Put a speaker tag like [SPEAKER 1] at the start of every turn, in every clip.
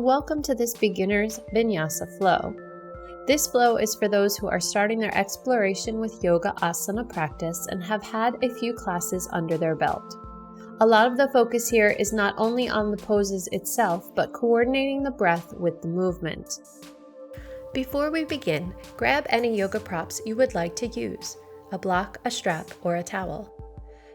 [SPEAKER 1] Welcome to this beginner's Vinyasa flow. This flow is for those who are starting their exploration with yoga asana practice and have had a few classes under their belt. A lot of the focus here is not only on the poses itself, but coordinating the breath with the movement. Before we begin, grab any yoga props you would like to use, a block, a strap, or a towel.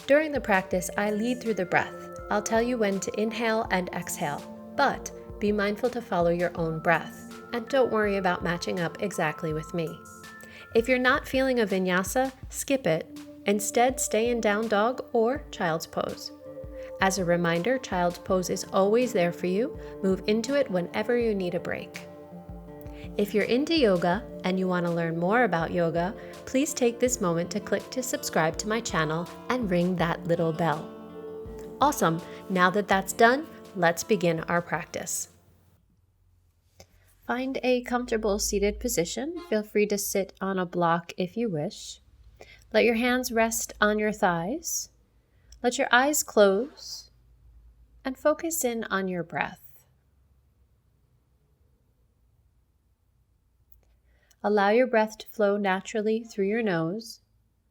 [SPEAKER 1] During the practice, I lead through the breath. I'll tell you when to inhale and exhale, but be mindful to follow your own breath, and don't worry about matching up exactly with me. If you're not feeling a vinyasa, skip it. Instead, stay in down dog or child's pose. As a reminder, child's pose is always there for you. Move into it whenever you need a break. If you're into yoga and you want to learn more about yoga, please take this moment to click to subscribe to my channel and ring that little bell. Awesome! Now that that's done, let's begin our practice. Find a comfortable seated position. Feel free to sit on a block if you wish. Let your hands rest on your thighs. Let your eyes close and focus in on your breath. Allow your breath to flow naturally through your nose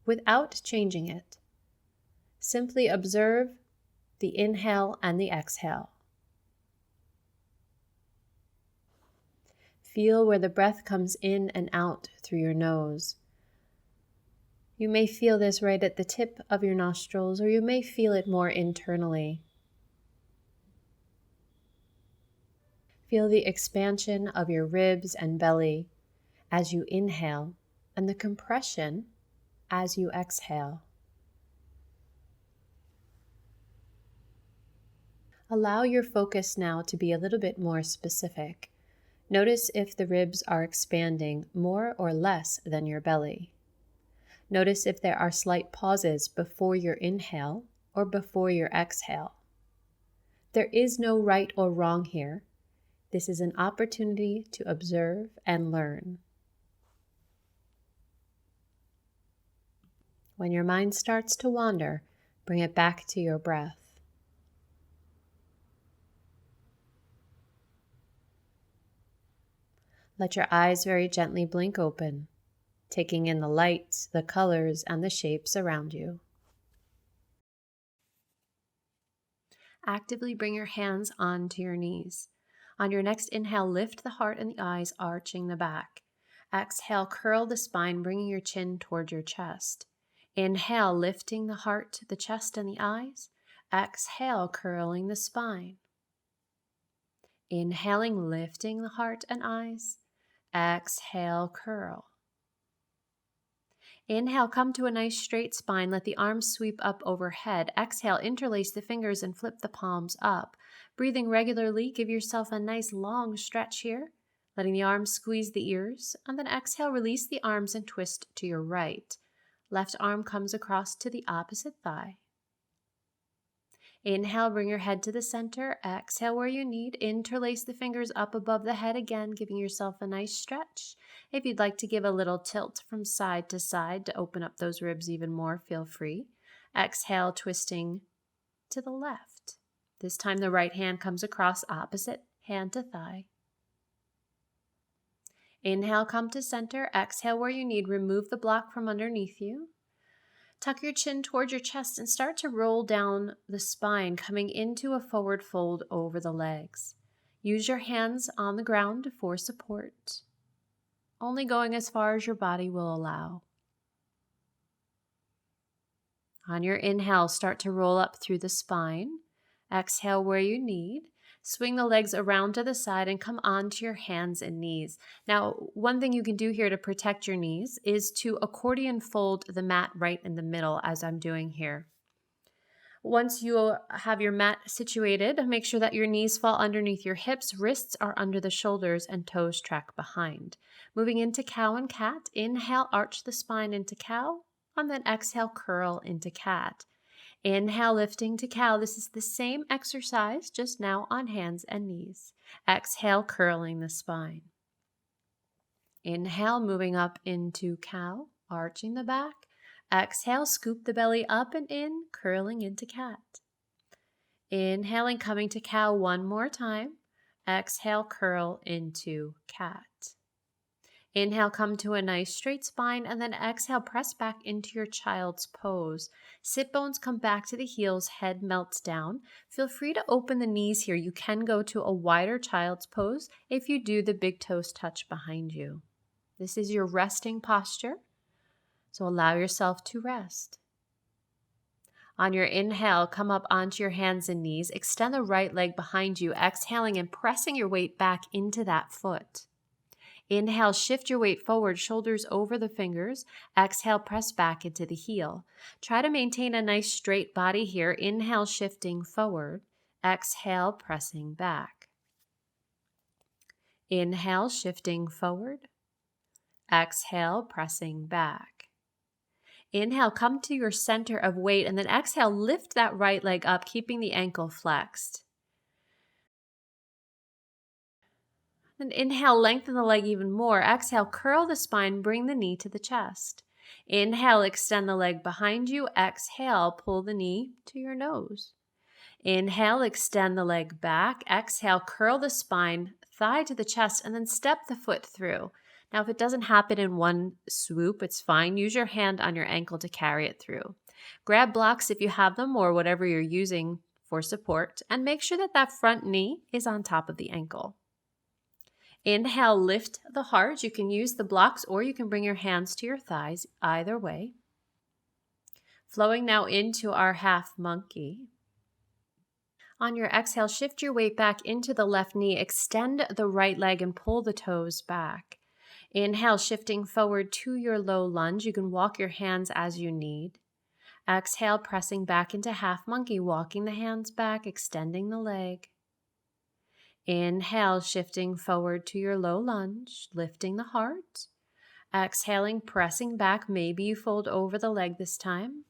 [SPEAKER 1] without changing it. Simply observe the inhale and the exhale. Feel where the breath comes in and out through your nose. You may feel this right at the tip of your nostrils, or you may feel it more internally. Feel the expansion of your ribs and belly as you inhale, and the compression as you exhale. Allow your focus now to be a little bit more specific. Notice if the ribs are expanding more or less than your belly. Notice if there are slight pauses before your inhale or before your exhale. There is no right or wrong here. This is an opportunity to observe and learn. When your mind starts to wander, bring it back to your breath. Let your eyes very gently blink open, taking in the light, the colors, and the shapes around you. Actively bring your hands onto your knees. On your next inhale, lift the heart and the eyes, arching the back. Exhale, curl the spine, bringing your chin toward your chest. Inhale, lifting the heart, the chest, and the eyes. Exhale, curling the spine. Inhaling, lifting the heart and eyes. Exhale, curl. Inhale, come to a nice straight spine. Let the arms sweep up overhead. Exhale, interlace the fingers and flip the palms up. Breathing regularly, give yourself a nice long stretch here, letting the arms squeeze the ears. And then exhale, release the arms and twist to your right. Left arm comes across to the opposite thigh. Inhale, bring your head to the center. Exhale where you need. Interlace the fingers up above the head again, giving yourself a nice stretch. If you'd like to give a little tilt from side to side to open up those ribs even more, feel free. Exhale, twisting to the left. This time the right hand comes across opposite hand to thigh. Inhale, come to center. Exhale where you need. Remove the block from underneath you. Tuck your chin toward your chest and start to roll down the spine, coming into a forward fold over the legs. Use your hands on the ground for support, only going as far as your body will allow. On your inhale, start to roll up through the spine. Exhale where you need. Swing the legs around to the side and come onto your hands and knees. Now, one thing you can do here to protect your knees is to accordion fold the mat right in the middle, as I'm doing here. Once you have your mat situated, make sure that your knees fall underneath your hips, wrists are under the shoulders, and toes track behind. Moving into cow and cat, inhale, arch the spine into cow, and then exhale, curl into cat. Inhale, lifting to cow. This is the same exercise, just now on hands and knees. Exhale, curling the spine. Inhale, moving up into cow, arching the back. Exhale, scoop the belly up and in, curling into cat. Inhaling, coming to cow one more time. Exhale, curl into cat. Inhale, come to a nice straight spine, and then exhale, press back into your child's pose. Sit bones come back to the heels, head melts down. Feel free to open the knees here. You can go to a wider child's pose if you do the big toes touch behind you. This is your resting posture, so allow yourself to rest. On your inhale, come up onto your hands and knees. Extend the right leg behind you, exhaling and pressing your weight back into that foot. Inhale, shift your weight forward, shoulders over the fingers. Exhale, press back into the heel. Try to maintain a nice straight body here. Inhale, shifting forward. Exhale, pressing back. Inhale, shifting forward. Exhale, pressing back. Inhale, come to your center of weight, and then exhale, lift that right leg up, keeping the ankle flexed. Then inhale, lengthen the leg even more. Exhale, curl the spine, bring the knee to the chest. Inhale, extend the leg behind you. Exhale, pull the knee to your nose. Inhale, extend the leg back. Exhale, curl the spine, thigh to the chest, and then step the foot through. Now, if it doesn't happen in one swoop, it's fine. Use your hand on your ankle to carry it through. Grab blocks if you have them or whatever you're using for support, and make sure that that front knee is on top of the ankle. Inhale, lift the heart. You can use the blocks or you can bring your hands to your thighs, either way. Flowing now into our half monkey. On your exhale, shift your weight back into the left knee. Extend the right leg and pull the toes back. Inhale, shifting forward to your low lunge. You can walk your hands as you need. Exhale, pressing back into half monkey, walking the hands back, extending the leg. Inhale, shifting forward to your low lunge, lifting the heart. Exhaling, pressing back. Maybe you fold over the leg this time.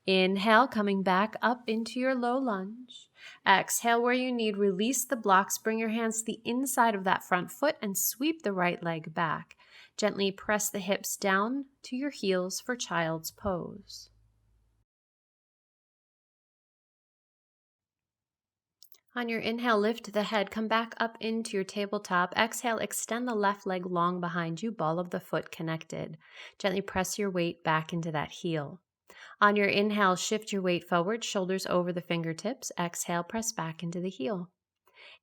[SPEAKER 1] Inhale, coming back up into your low lunge. Exhale where you need. Release the blocks. Bring your hands to the inside of that front foot and sweep the right leg back. Gently press the hips down to your heels for child's pose. On your inhale, lift the head, come back up into your tabletop. Exhale, extend the left leg long behind you, ball of the foot connected. Gently press your weight back into that heel. On your inhale, shift your weight forward, shoulders over the fingertips. Exhale, press back into the heel.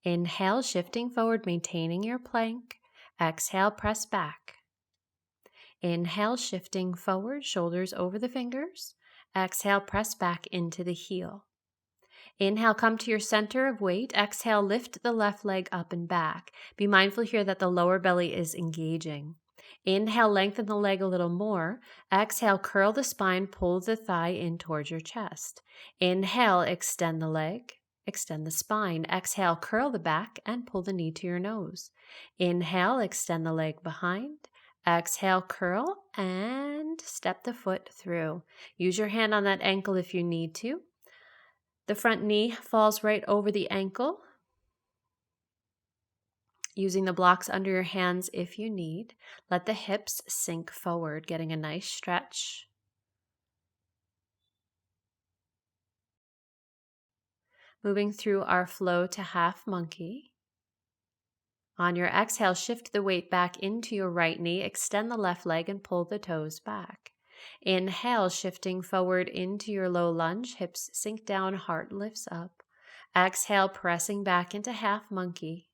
[SPEAKER 1] Inhale, shifting forward, maintaining your plank. Exhale, press back. Inhale, shifting forward, shoulders over the fingers. Exhale, press back into the heel. Inhale, come to your center of weight. Exhale, lift the left leg up and back. Be mindful here that the lower belly is engaging. Inhale, lengthen the leg a little more. Exhale, curl the spine, pull the thigh in towards your chest. Inhale, extend the leg, extend the spine. Exhale, curl the back and pull the knee to your nose. Inhale, extend the leg behind. Exhale, curl and step the foot through. Use your hand on that ankle if you need to. The front knee falls right over the ankle. Using the blocks under your hands if you need. Let the hips sink forward, getting a nice stretch. Moving through our flow to half monkey. On your exhale, shift the weight back into your right knee. Extend the left leg and pull the toes back. Inhale, shifting forward into your low lunge. Hips sink down, heart lifts up. Exhale, pressing back into half monkey.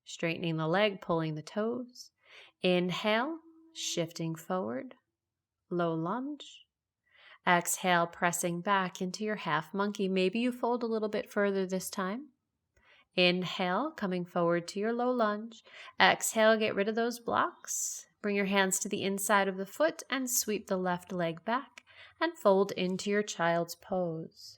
[SPEAKER 1] Straightening the leg, pulling the toes. Inhale, shifting forward, low lunge. Exhale, pressing back into your half monkey. Maybe you fold a little bit further this time. Inhale, coming forward to your low lunge. Exhale, get rid of those blocks. Bring your hands to the inside of the foot and sweep the left leg back and fold into your child's pose.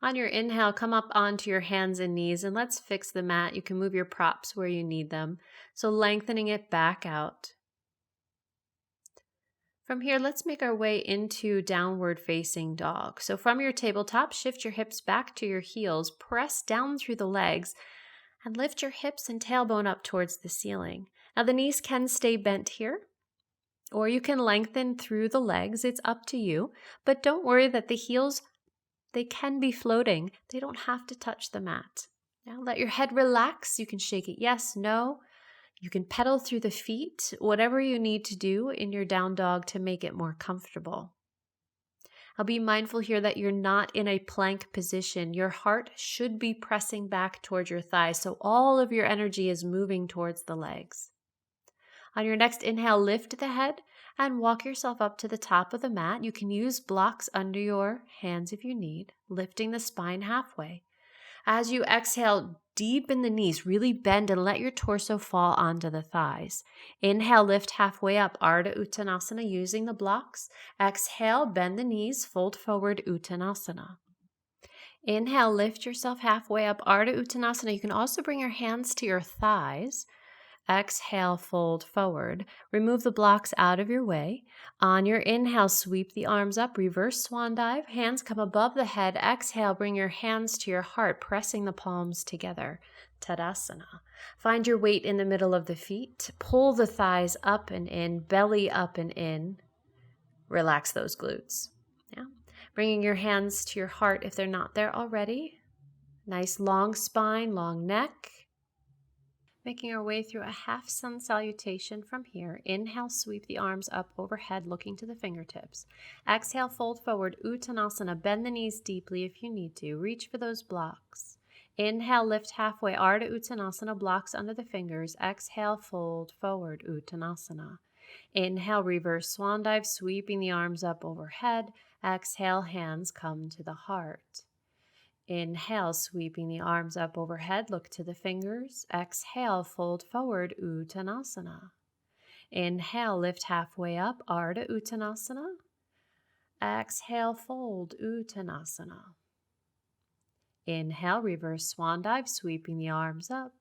[SPEAKER 1] On your inhale, come up onto your hands and knees and let's fix the mat. You can move your props where you need them. So lengthening it back out. From here, let's make our way into downward facing dog. So from your tabletop, shift your hips back to your heels, press down through the legs, and lift your hips and tailbone up towards the ceiling. Now the knees can stay bent here. Or you can lengthen through the legs. It's up to you. But don't worry that the heels, they can be floating. They don't have to touch the mat. Now let your head relax. You can shake it yes, no. You can pedal through the feet, whatever you need to do in your down dog to make it more comfortable. I'll be mindful here that you're not in a plank position. Your heart should be pressing back towards your thighs, so all of your energy is moving towards the legs. On your next inhale, lift the head and walk yourself up to the top of the mat. You can use blocks under your hands if you need, lifting the spine halfway. As you exhale, deepen the knees, really bend and let your torso fall onto the thighs. Inhale, lift halfway up, Ardha Uttanasana using the blocks. Exhale, bend the knees, fold forward, Uttanasana. Inhale, lift yourself halfway up, Ardha Uttanasana. You can also bring your hands to your thighs. Exhale, fold forward. Remove the blocks out of your way. On your inhale, sweep the arms up, reverse swan dive. Hands come above the head. Exhale, bring your hands to your heart, pressing the palms together. Tadasana. Find your weight in the middle of the feet. Pull the thighs up and in, belly up and in. Relax those glutes. Yeah. Bringing your hands to your heart if they're not there already. Nice long spine, long neck. Making our way through a half sun salutation from here. Inhale, sweep the arms up overhead, looking to the fingertips. Exhale, fold forward, Uttanasana. Bend the knees deeply if you need to. Reach for those blocks. Inhale, lift halfway, Ardha Uttanasana, blocks under the fingers. Exhale, fold forward, Uttanasana. Inhale, reverse swan dive, sweeping the arms up overhead. Exhale, hands come to the heart. Inhale, sweeping the arms up overhead, look to the fingers. Exhale, fold forward, Uttanasana. Inhale, lift halfway up, Ardha Uttanasana. Exhale, fold, Uttanasana. Inhale, reverse swan dive, sweeping the arms up.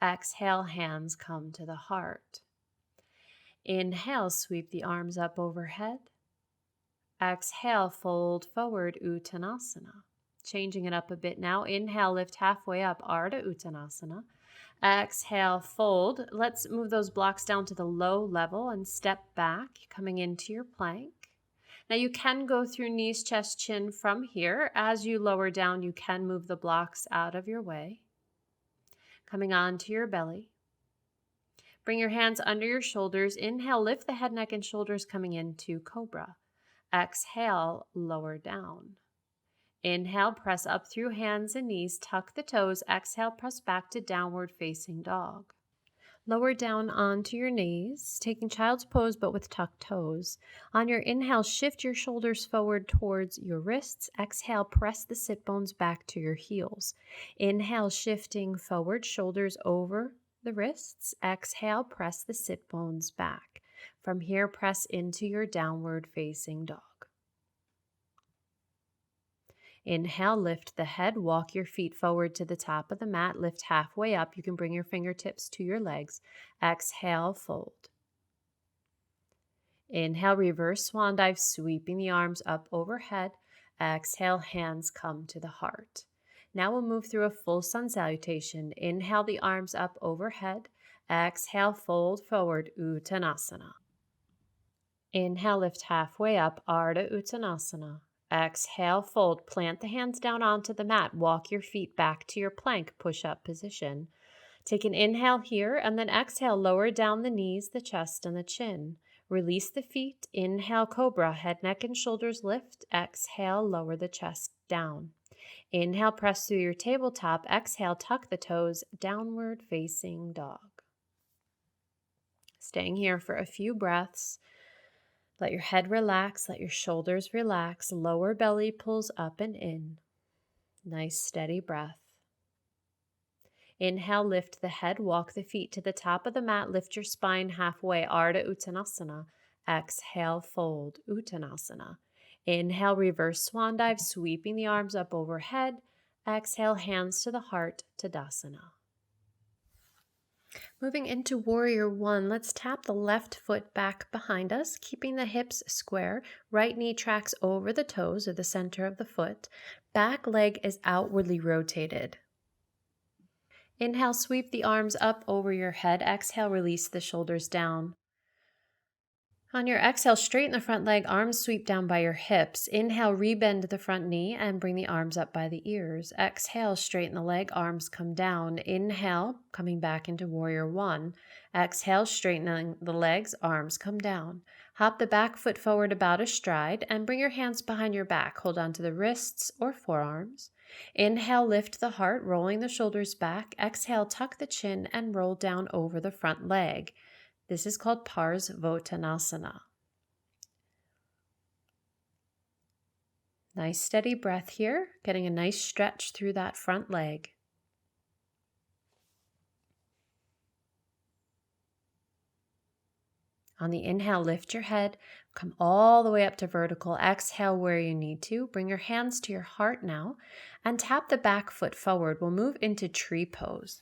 [SPEAKER 1] Exhale, hands come to the heart. Inhale, sweep the arms up overhead. Exhale, fold forward, Uttanasana. Changing it up a bit now. Inhale, lift halfway up, Ardha Uttanasana. Exhale, fold. Let's move those blocks down to the low level and step back, coming into your plank. Now you can go through knees, chest, chin from here. As you lower down, you can move the blocks out of your way. Coming onto your belly. Bring your hands under your shoulders. Inhale, lift the head, neck, and shoulders coming into cobra. Exhale, lower down. Inhale, press up through hands and knees, tuck the toes. Exhale, press back to downward facing dog. Lower down onto your knees, taking child's pose but with tucked toes. On your inhale, shift your shoulders forward towards your wrists. Exhale, press the sit bones back to your heels. Inhale, shifting forward, shoulders over the wrists. Exhale, press the sit bones back. From here, press into your downward facing dog. Inhale, lift the head, walk your feet forward to the top of the mat, lift halfway up. You can bring your fingertips to your legs. Exhale, fold. Inhale, reverse swan dive, sweeping the arms up overhead. Exhale, hands come to the heart. Now we'll move through a full sun salutation. Inhale, the arms up overhead. Exhale, fold forward, Uttanasana. Inhale, lift halfway up, Ardha Uttanasana. Exhale, fold. Plant the hands down onto the mat. Walk your feet back to your plank push-up position. Take an inhale here and then exhale. Lower down the knees, the chest, and the chin. Release the feet. Inhale, cobra. Head, neck, and shoulders lift. Exhale, lower the chest down. Inhale, press through your tabletop. Exhale, tuck the toes. Downward facing dog. Staying here for a few breaths. Let your head relax, let your shoulders relax, lower belly pulls up and in. Nice steady breath. Inhale, lift the head, walk the feet to the top of the mat, lift your spine halfway, Ardha Uttanasana. Exhale, fold, Uttanasana. Inhale, reverse swan dive, sweeping the arms up overhead. Exhale, hands to the heart, Tadasana. Moving into Warrior One, let's tap the left foot back behind us, keeping the hips square. Right knee tracks over the toes or the center of the foot. Back leg is outwardly rotated. Inhale, sweep the arms up over your head. Exhale, release the shoulders down. On your exhale, straighten the front leg, arms sweep down by your hips. Inhale, rebend the front knee and bring the arms up by the ears. Exhale, straighten the leg, arms come down. Inhale, coming back into warrior one. Exhale, straightening the legs, arms come down. Hop the back foot forward about a stride and bring your hands behind your back. Hold on to the wrists or forearms. Inhale, lift the heart, rolling the shoulders back. Exhale, tuck the chin and roll down over the front leg. This is called Parsvottanasana. Nice steady breath here, getting a nice stretch through that front leg. On the inhale, lift your head, come all the way up to vertical. Exhale where you need to. Bring your hands to your heart now and tap the back foot forward. We'll move into tree pose.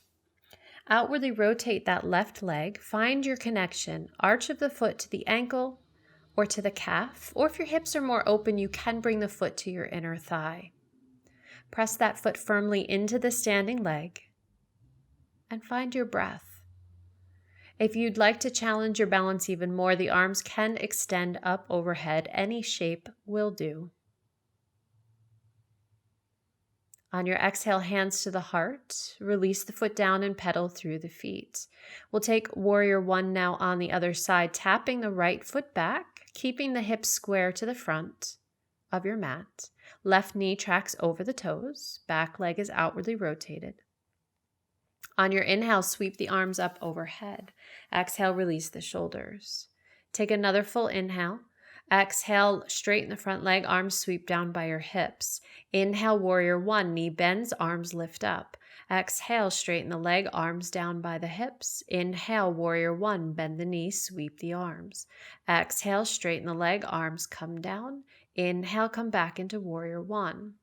[SPEAKER 1] Outwardly rotate that left leg. Find your connection. Arch of the foot to the ankle or to the calf. Or if your hips are more open, you can bring the foot to your inner thigh. Press that foot firmly into the standing leg and find your breath. If you'd like to challenge your balance even more, the arms can extend up overhead. Any shape will do. On your exhale, hands to the heart, release the foot down and pedal through the feet. We'll take warrior one now on the other side, tapping the right foot back, keeping the hips square to the front of your mat. Left knee tracks over the toes, back leg is outwardly rotated. On your inhale, sweep the arms up overhead. Exhale, release the shoulders. Take another full inhale. Exhale, straighten the front leg, arms sweep down by your hips. Inhale, warrior one, knee bends, arms lift up. Exhale, straighten the leg, arms down by the hips. Inhale, warrior one, bend the knee, sweep the arms. Exhale, straighten the leg, arms come down. Inhale, come back into warrior one.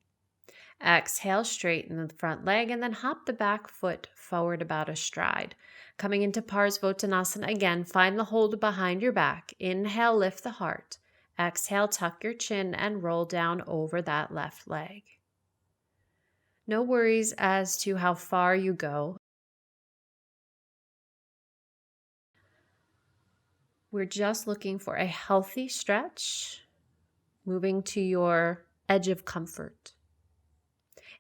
[SPEAKER 1] Exhale, straighten the front leg and then hop the back foot forward about a stride. Coming into Parsvottanasana again, find the hold behind your back. Inhale, lift the heart. Exhale, tuck your chin and roll down over that left leg. No worries as to how far you go. We're just looking for a healthy stretch, moving to your edge of comfort.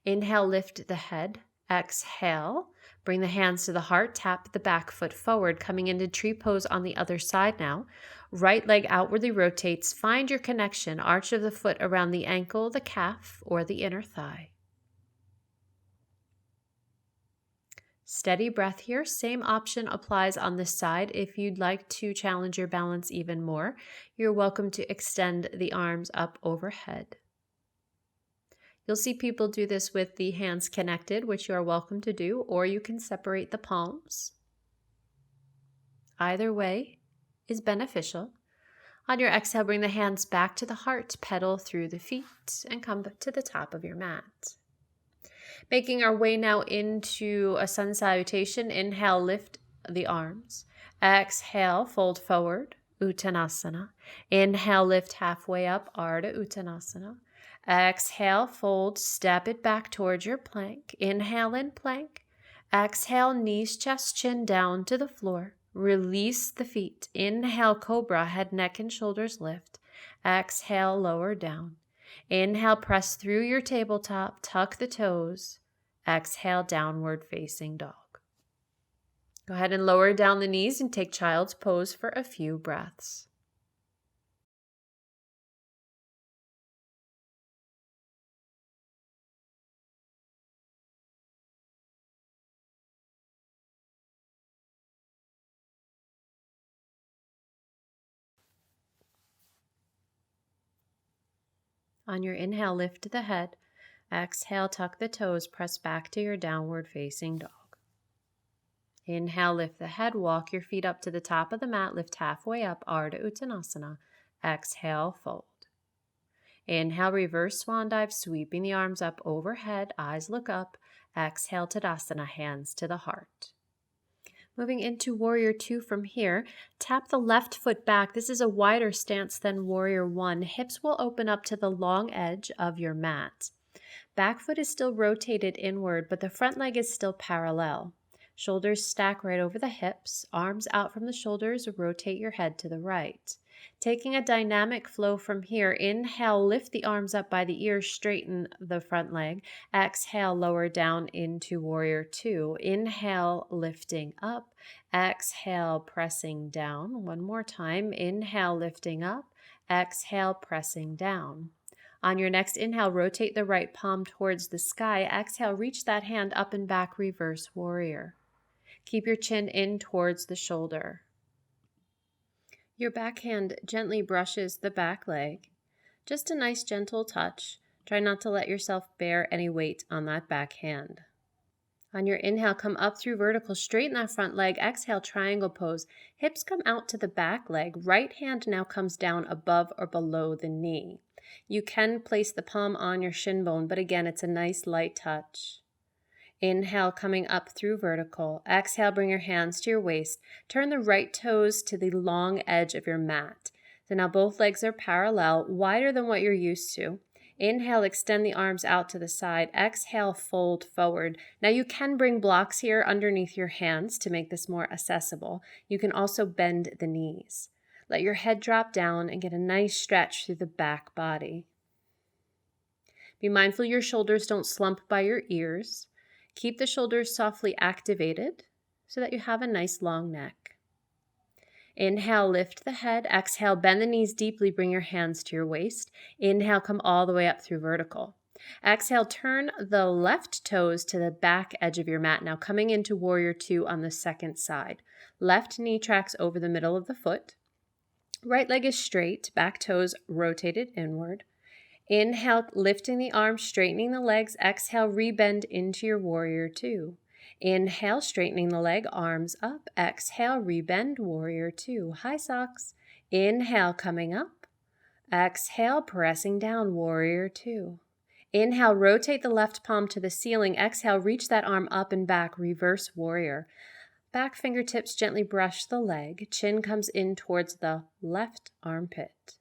[SPEAKER 1] Inhale, lift the head. Exhale, bring the hands to the heart, tap the back foot forward, coming into tree pose on the other side now. Right leg outwardly rotates. Find your connection, arch of the foot around the ankle, the calf, or the inner thigh. Steady breath here. Same option applies on this side. If you'd like to challenge your balance even more, you're welcome to extend the arms up overhead. You'll see people do this with the hands connected, which you are welcome to do, or you can separate the palms. Either way is beneficial. On your exhale, bring the hands back to the heart, pedal through the feet, and come to the top of your mat. Making our way now into a sun salutation. Inhale, lift the arms. Exhale, fold forward, Uttanasana. Inhale, lift halfway up, Ardha Uttanasana. Exhale, fold, step it back towards your plank. Inhale in plank. Exhale, knees, chest, chin down to the floor. Release the feet. Inhale, cobra, head, neck, and shoulders lift. Exhale, lower down. Inhale, press through your tabletop, tuck the toes. Exhale, downward facing dog. Go ahead and lower down the knees and take child's pose for a few breaths. On your inhale, lift the head. Exhale, tuck the toes, press back to your downward facing dog. Inhale, lift the head, walk your feet up to the top of the mat, lift halfway up, Ardha Uttanasana. Exhale, fold. Inhale, reverse swan dive, sweeping the arms up overhead, eyes look up. Exhale, Tadasana, hands to the heart. Moving into warrior two from here, tap the left foot back. This is a wider stance than warrior one. Hips will open up to the long edge of your mat. Back foot is still rotated inward, but the front leg is still parallel. Shoulders stack right over the hips, arms out from the shoulders, rotate your head to the right. Taking a dynamic flow from here, inhale, lift the arms up by the ears, straighten the front leg. Exhale, lower down into warrior two. Inhale, lifting up. Exhale, pressing down. One more time. Inhale, lifting up. Exhale, pressing down. On your next inhale, rotate the right palm towards the sky. Exhale, reach that hand up and back, reverse warrior. Keep your chin in towards the shoulder. Your back hand gently brushes the back leg. Just a nice gentle touch. Try not to let yourself bear any weight on that back hand. On your inhale, come up through vertical, straighten that front leg. Exhale, triangle pose. Hips come out to the back leg. Right hand now comes down above or below the knee. You can place the palm on your shin bone, but again, it's a nice light touch. Inhale, coming up through vertical. Exhale, bring your hands to your waist. Turn the right toes to the long edge of your mat. So now both legs are parallel, wider than what you're used to. Inhale, extend the arms out to the side. Exhale, fold forward. Now you can bring blocks here underneath your hands to make this more accessible. You can also bend the knees. Let your head drop down and get a nice stretch through the back body. Be mindful your shoulders don't slump by your ears. Keep the shoulders softly activated so that you have a nice long neck. Inhale, lift the head. Exhale, bend the knees deeply. Bring your hands to your waist. Inhale, come all the way up through vertical. Exhale, turn the left toes to the back edge of your mat. Now coming into warrior two on the second side. Left knee tracks over the middle of the foot. Right leg is straight, back toes rotated inward. Inhale, lifting the arms, straightening the legs. Exhale, rebend into your warrior two. Inhale, straightening the leg, arms up. Exhale, rebend, warrior two. High socks. Inhale, coming up. Exhale, pressing down, warrior two. Inhale, rotate the left palm to the ceiling. Exhale, reach that arm up and back, reverse warrior. Back fingertips gently brush the leg. Chin comes in towards the left armpit.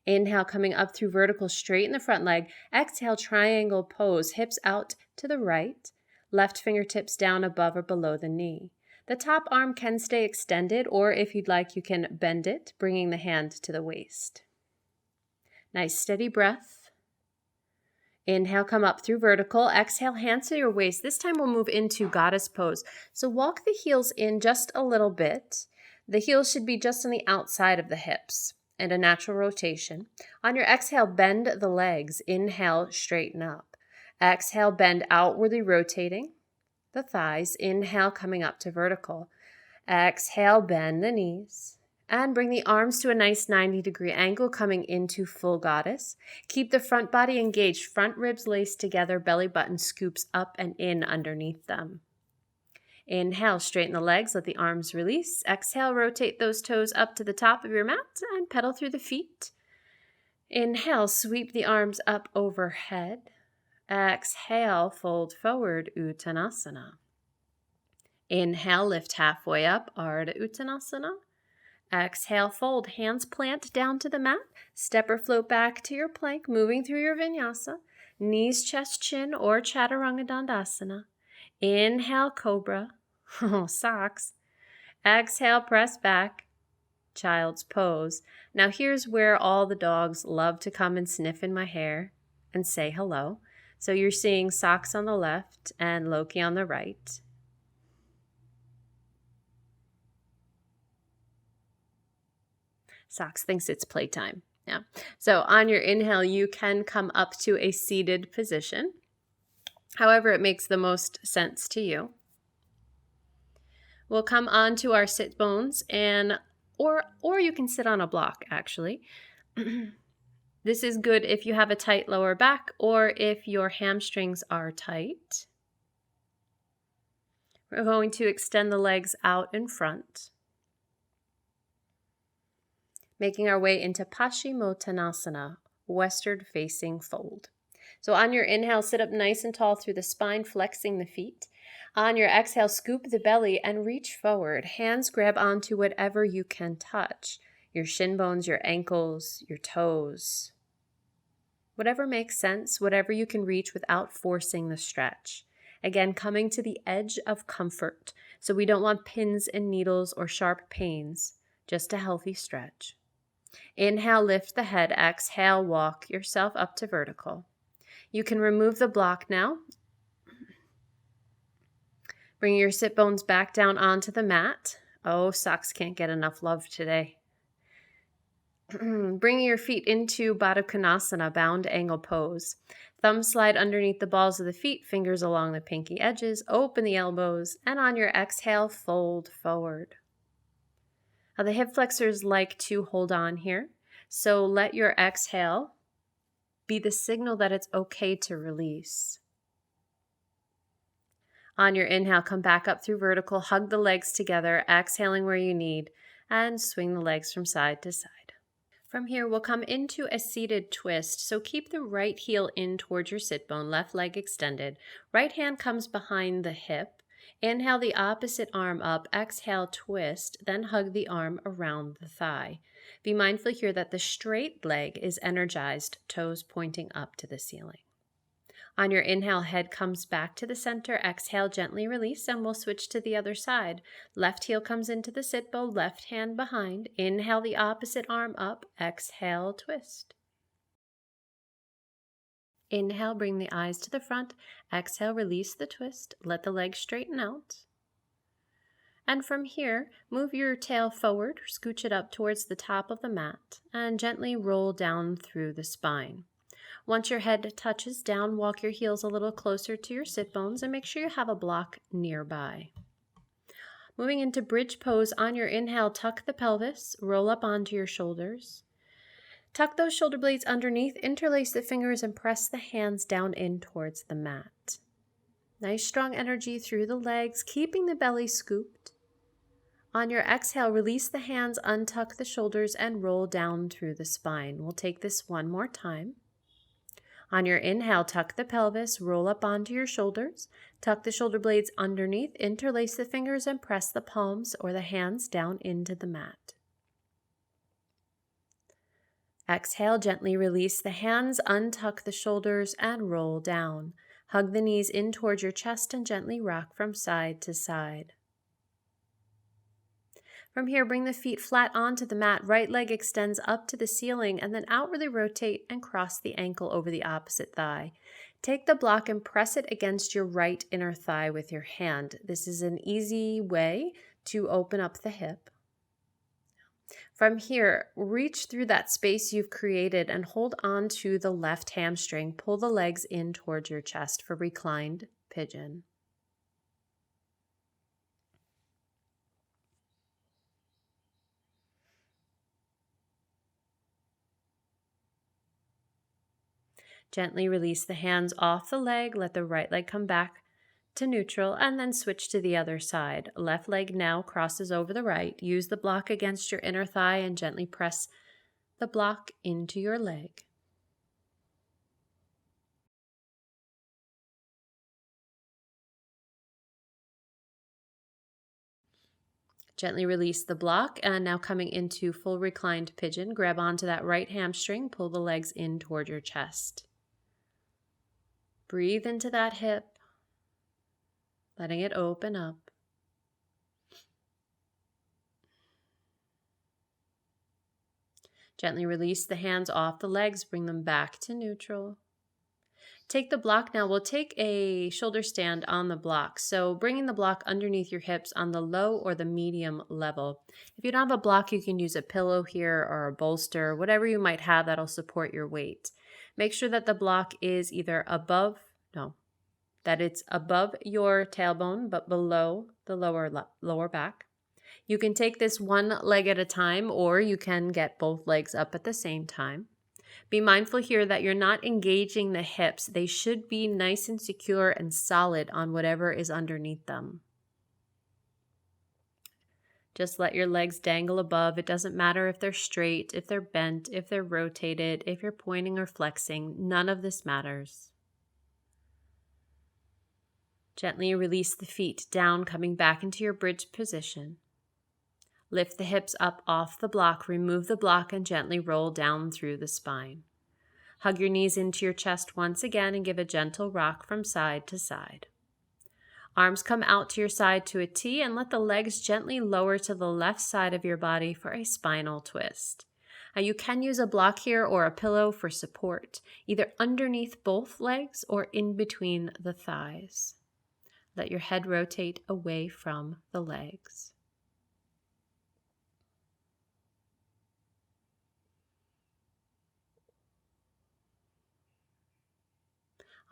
[SPEAKER 1] Inhale, coming up through vertical, straighten the front leg. Exhale, triangle pose, hips out to the right. Left fingertips down above or below the knee. The top arm can stay extended, or if you'd like, you can bend it, bringing the hand to the waist. Nice steady breath. Inhale, come up through vertical. Exhale, hands to your waist. This time we'll move into goddess pose. So walk the heels in just a little bit. The heels should be just on the outside of the hips. And a natural rotation. On your exhale, bend the legs. Inhale, straighten up. Exhale, bend outwardly, rotating the thighs. Inhale, coming up to vertical. Exhale, bend the knees. And bring the arms to a nice 90-degree angle, coming into full goddess. Keep the front body engaged. Front ribs laced together, belly button scoops up and in underneath them. Inhale, straighten the legs, let the arms release. Exhale, rotate those toes up to the top of your mat and pedal through the feet. Inhale, sweep the arms up overhead. Exhale, fold forward, Uttanasana. Inhale, lift halfway up, Ardha Uttanasana. Exhale, fold, hands plant down to the mat. Step or float back to your plank, moving through your Vinyasa. Knees, chest, chin, or Chaturanga Dandasana. Inhale, Cobra. Oh, socks. Exhale, press back. Child's pose. Now here's where all the dogs love to come and sniff in my hair and say hello. So you're seeing socks on the left and Loki on the right. Socks thinks it's playtime. Yeah. So on your inhale, you can come up to a seated position. However, it makes the most sense to you. We'll come on to our sit bones, and or you can sit on a block, actually. This is good if you have a tight lower back or if your hamstrings are tight. We're going to extend the legs out in front, making our way into Paschimottanasana, westward facing fold. So on your inhale, sit up nice and tall through the spine, flexing the feet. On your exhale, scoop the belly and reach forward. Hands grab onto whatever you can touch. Your shin bones, your ankles, your toes. Whatever makes sense, whatever you can reach without forcing the stretch. Again, coming to the edge of comfort. So we don't want pins and needles or sharp pains. just a healthy stretch. Inhale, lift the head. Exhale, walk yourself up to vertical. You can remove the block now. Bring your sit bones back down onto the mat. Oh, socks can't get enough love today. Bring your feet into Baddha Konasana, bound angle pose. Thumbs slide underneath the balls of the feet, fingers along the pinky edges, open the elbows, and on your exhale, fold forward. Now the hip flexors like to hold on here, so let your exhale be the signal that it's okay to release. On your inhale, come back up through vertical, hug the legs together, exhaling where you need, and swing the legs from side to side. From here, we'll come into a seated twist, so keep the right heel in towards your sit bone, left leg extended. Right hand comes behind the hip. Inhale the opposite arm up, exhale, twist, then hug the arm around the thigh. Be mindful here that the straight leg is energized, toes pointing up to the ceiling. On your inhale, head comes back to the center. Exhale, gently release, and we'll switch to the other side. Left heel comes into the sit bone, left hand behind. Inhale the opposite arm up. Exhale, twist. Inhale, bring the eyes to the front. Exhale, release the twist. Let the legs straighten out. And from here, move your tail forward, scooch it up towards the top of the mat, and gently roll down through the spine. Once your head touches down, walk your heels a little closer to your sit bones and make sure you have a block nearby. Moving into bridge pose, on your inhale, tuck the pelvis, roll up onto your shoulders. Tuck those shoulder blades underneath, interlace the fingers, and press the hands down in towards the mat. Nice strong energy through the legs, keeping the belly scooped. On your exhale, release the hands, untuck the shoulders, and roll down through the spine. We'll take this one more time. On your inhale, tuck the pelvis, roll up onto your shoulders, tuck the shoulder blades underneath, interlace the fingers, and press the palms or the hands down into the mat. Exhale, gently release the hands, untuck the shoulders, and roll down. Hug the knees in towards your chest and gently rock from side to side. From here, bring the feet flat onto the mat. Right leg extends up to the ceiling and then outwardly rotate and cross the ankle over the opposite thigh. Take the block and press it against your right inner thigh with your hand. This is an easy way to open up the hip. From here, reach through that space you've created and hold on to the left hamstring. Pull the legs in towards your chest for reclined pigeon. Gently release the hands off the leg, let the right leg come back to neutral, and then switch to the other side. Left leg now crosses over the right. Use the block against your inner thigh and gently press the block into your leg. Gently release the block, and now coming into full reclined pigeon, grab onto that right hamstring, pull the legs in toward your chest. Breathe into that hip, letting it open up. Gently release the hands off the legs, bring them back to neutral. Take the block now. We'll take a shoulder stand on the block. So bringing the block underneath your hips on the low or the medium level. If you don't have a block, you can use a pillow here or a bolster, whatever you might have that'll support your weight. Make sure that the block is either that it's above your tailbone but below the lower back. You can take this one leg at a time, or you can get both legs up at the same time. Be mindful here that you're not engaging the hips. They should be nice and secure and solid on whatever is underneath them. Just let your legs dangle above. It doesn't matter if they're straight, if they're bent, if they're rotated, if you're pointing or flexing. None of this matters. Gently release the feet down, coming back into your bridge position. Lift the hips up off the block, remove the block, and gently roll down through the spine. Hug your knees into your chest once again and give a gentle rock from side to side. Arms come out to your side to a T and let the legs gently lower to the left side of your body for a spinal twist. Now you can use a block here or a pillow for support, either underneath both legs or in between the thighs. Let your head rotate away from the legs.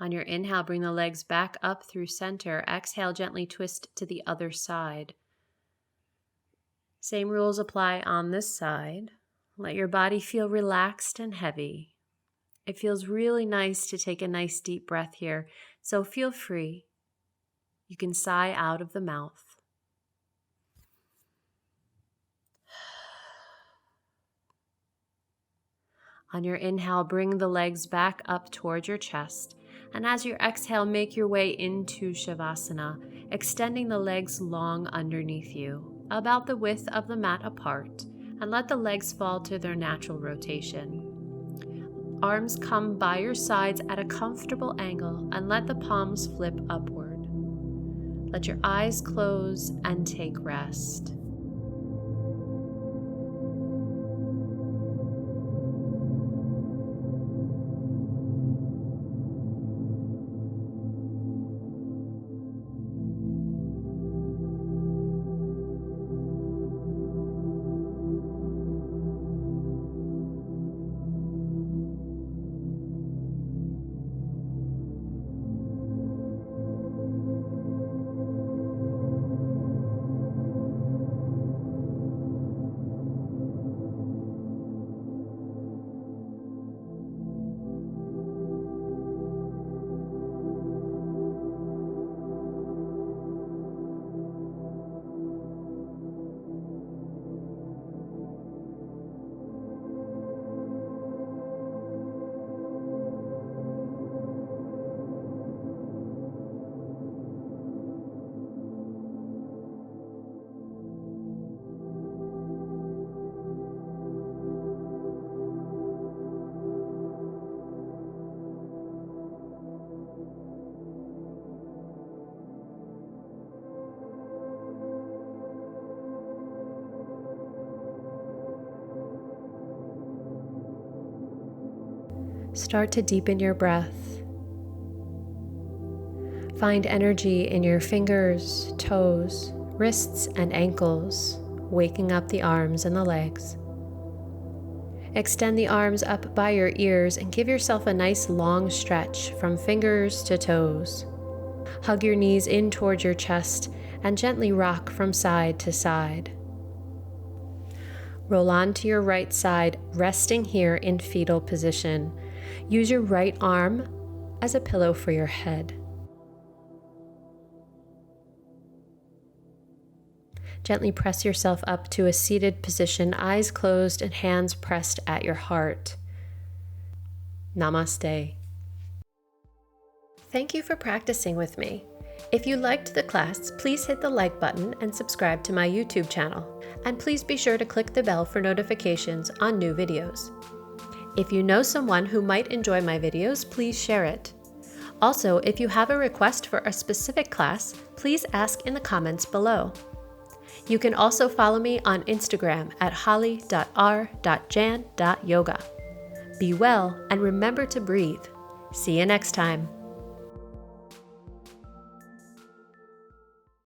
[SPEAKER 1] On your inhale, bring the legs back up through center. Exhale, gently twist to the other side. Same rules apply on this side. Let your body feel relaxed and heavy. It feels really nice to take a nice deep breath here, so feel free. You can sigh out of the mouth. On your inhale, bring the legs back up towards your chest. And as you exhale, make your way into Shavasana, extending the legs long underneath you, about the width of the mat apart, and let the legs fall to their natural rotation. Arms come by your sides at a comfortable angle, and let the palms flip upward. Let your eyes close and take rest. Start to deepen your breath. Find energy in your fingers, toes, wrists, and ankles, waking up the arms and the legs. Extend the arms up by your ears and give yourself a nice long stretch from fingers to toes. Hug your knees in towards your chest and gently rock from side to side. Roll on to your right side, resting here in fetal position. Use your right arm as a pillow for your head. Gently press yourself up to a seated position, eyes closed and hands pressed at your heart. Namaste. Thank you for practicing with me. If you liked the class, please hit the like button and subscribe to my YouTube channel. And please be sure to click the bell for notifications on new videos. If you know someone who might enjoy my videos, please share it. Also, if you have a request for a specific class, please ask in the comments below. You can also follow me on Instagram at holly.r.jan.yoga. Be well and remember to breathe. See you next time.